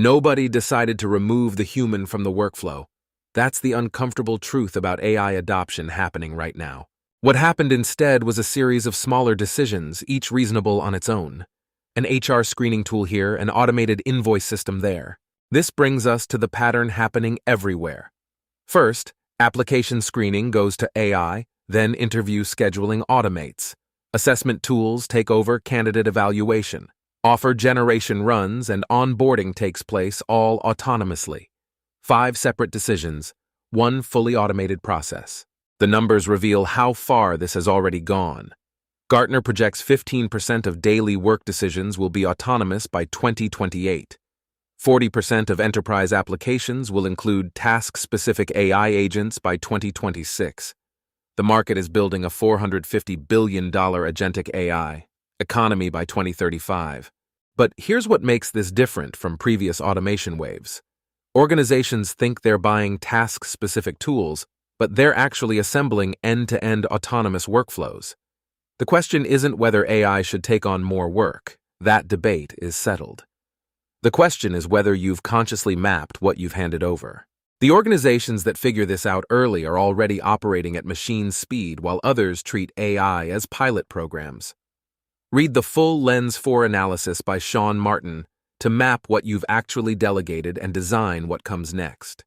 Nobody decided to remove the human from the workflow. That's the uncomfortable truth about AI adoption happening right now. What happened instead was a series of smaller decisions, each reasonable on its own. An HR screening tool here, an automated invoice system there. This brings us to the pattern happening everywhere. First, application screening goes to AI, then interview scheduling automates. Assessment tools take over candidate evaluation. Offer generation runs and onboarding takes place all autonomously. 5 separate decisions, 1 fully automated process. The numbers reveal how far this has already gone. Gartner projects 15% of daily work decisions will be autonomous by 2028. 40% of enterprise applications will include task-specific AI agents by 2026. The market is building a $450 billion agentic AI economy by 2035. But here's what makes this different from previous automation waves. Organizations think they're buying task-specific tools, but they're actually assembling end-to-end autonomous workflows. The question isn't whether AI should take on more work. That debate is settled. The question is whether you've consciously mapped what you've handed over. The organizations that figure this out early are already operating at machine speed, while others treat AI as pilot programs. Read the full Lens 4 analysis by Sean Martin to map what you've actually delegated and design what comes next.